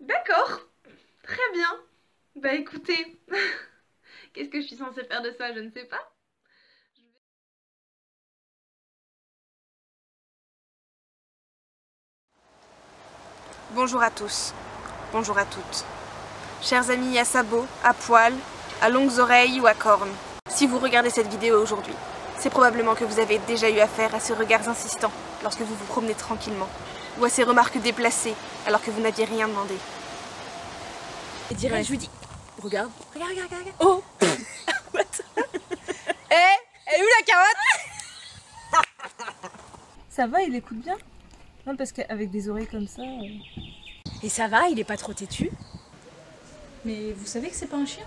D'accord, très bien. Bah écoutez, qu'est-ce que je suis censée faire de ça, je ne sais pas. Bonjour à tous, bonjour à toutes. Chers amis à sabots, à poils, à longues oreilles ou à cornes, si vous regardez cette vidéo aujourd'hui, c'est probablement que vous avez déjà eu affaire à ces regards insistants lorsque vous vous promenez tranquillement, ou à ces remarques déplacées alors que vous n'aviez rien demandé. Et direct, je lui dis, regarde. Oh. What? Elle est où la carotte? Ça va, il écoute bien? Non, parce qu'avec des oreilles comme ça... Et ça va, il est pas trop têtu? Mais vous savez que c'est pas un chien?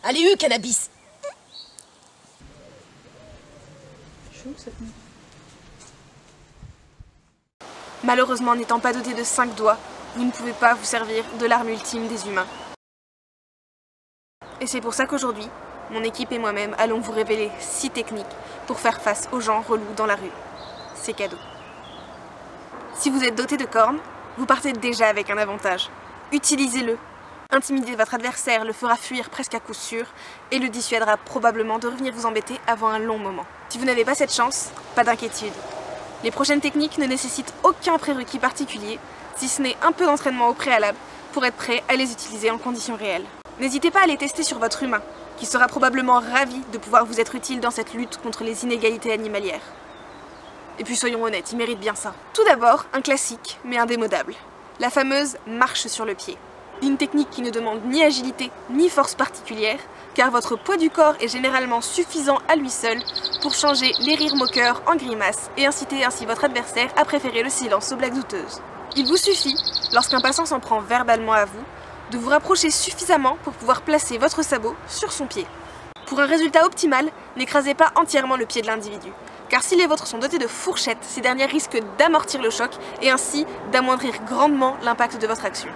Allez, cannabis! Chaud cette nuit. Malheureusement, n'étant pas doté de 5 doigts, vous ne pouvez pas vous servir de l'arme ultime des humains. Et c'est pour ça qu'aujourd'hui, mon équipe et moi-même allons vous révéler 6 techniques pour faire face aux gens relous dans la rue. C'est cadeau. Si vous êtes doté de cornes, vous partez déjà avec un avantage. Utilisez-le. Intimider votre adversaire le fera fuir presque à coup sûr et le dissuadera probablement de revenir vous embêter avant un long moment. Si vous n'avez pas cette chance, pas d'inquiétude. Les prochaines techniques ne nécessitent aucun prérequis particulier, si ce n'est un peu d'entraînement au préalable pour être prêt à les utiliser en conditions réelles. N'hésitez pas à les tester sur votre humain, qui sera probablement ravi de pouvoir vous être utile dans cette lutte contre les inégalités animalières. Et puis soyons honnêtes, il mérite bien ça. Tout d'abord, un classique, mais indémodable. La fameuse marche sur le pied. Une technique qui ne demande ni agilité, ni force particulière, car votre poids du corps est généralement suffisant à lui seul pour changer les rires moqueurs en grimaces et inciter ainsi votre adversaire à préférer le silence aux blagues douteuses. Il vous suffit, lorsqu'un passant s'en prend verbalement à vous, de vous rapprocher suffisamment pour pouvoir placer votre sabot sur son pied. Pour un résultat optimal, n'écrasez pas entièrement le pied de l'individu, car si les vôtres sont dotés de fourchettes, ces dernières risquent d'amortir le choc et ainsi d'amoindrir grandement l'impact de votre action.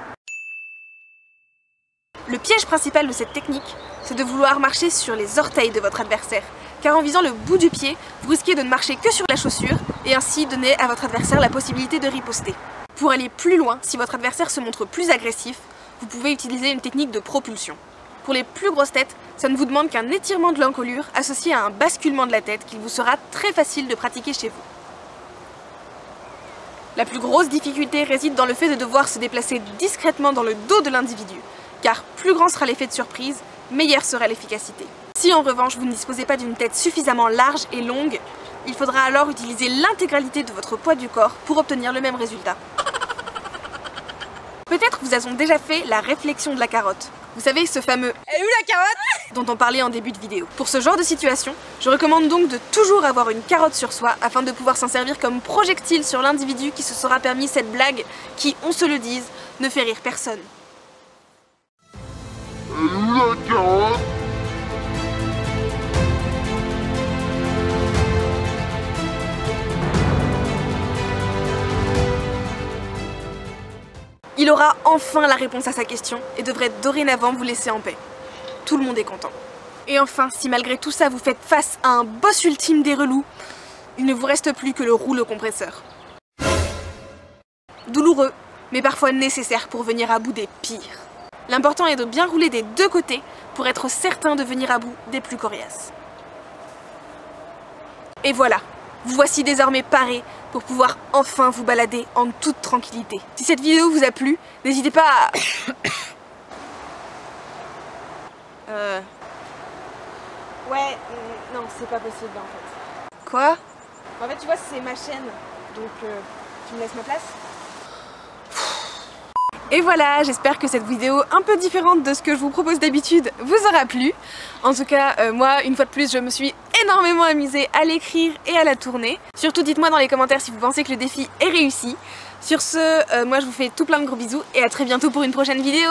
Le piège principal de cette technique, c'est de vouloir marcher sur les orteils de votre adversaire, car en visant le bout du pied, vous risquez de ne marcher que sur la chaussure et ainsi donner à votre adversaire la possibilité de riposter. Pour aller plus loin, si votre adversaire se montre plus agressif, vous pouvez utiliser une technique de propulsion. Pour les plus grosses têtes, ça ne vous demande qu'un étirement de l'encolure associé à un basculement de la tête qu'il vous sera très facile de pratiquer chez vous. La plus grosse difficulté réside dans le fait de devoir se déplacer discrètement dans le dos de l'individu, car plus grand sera l'effet de surprise, meilleure sera l'efficacité. Si en revanche vous ne disposez pas d'une tête suffisamment large et longue, il faudra alors utiliser l'intégralité de votre poids du corps pour obtenir le même résultat. Peut-être vous avez déjà fait la réflexion de la carotte. Vous savez, ce fameux « Elle est où la carotte ?» dont on parlait en début de vidéo. Pour ce genre de situation, je recommande donc de toujours avoir une carotte sur soi afin de pouvoir s'en servir comme projectile sur l'individu qui se sera permis cette blague qui, on se le dise, ne fait rire personne. La carotte. Il aura enfin la réponse à sa question et devrait dorénavant vous laisser en paix. Tout le monde est content. Et enfin, si malgré tout ça vous faites face à un boss ultime des relous, il ne vous reste plus que le rouleau compresseur. Douloureux, mais parfois nécessaire pour venir à bout des pires. L'important est de bien rouler des deux côtés pour être certain de venir à bout des plus coriaces. Et voilà, vous voici désormais parés pour pouvoir enfin vous balader en toute tranquillité. Si cette vidéo vous a plu, n'hésitez pas à... Ouais, non, c'est pas possible en fait. Quoi? En fait, tu vois, c'est ma chaîne, donc tu me laisses ma place? Et voilà, j'espère que cette vidéo un peu différente de ce que je vous propose d'habitude vous aura plu. En tout cas, moi, une fois de plus, je me suis énormément amusée à l'écrire et à la tourner. Surtout, dites-moi dans les commentaires si vous pensez que le défi est réussi. Sur ce, moi je vous fais tout plein de gros bisous et à très bientôt pour une prochaine vidéo.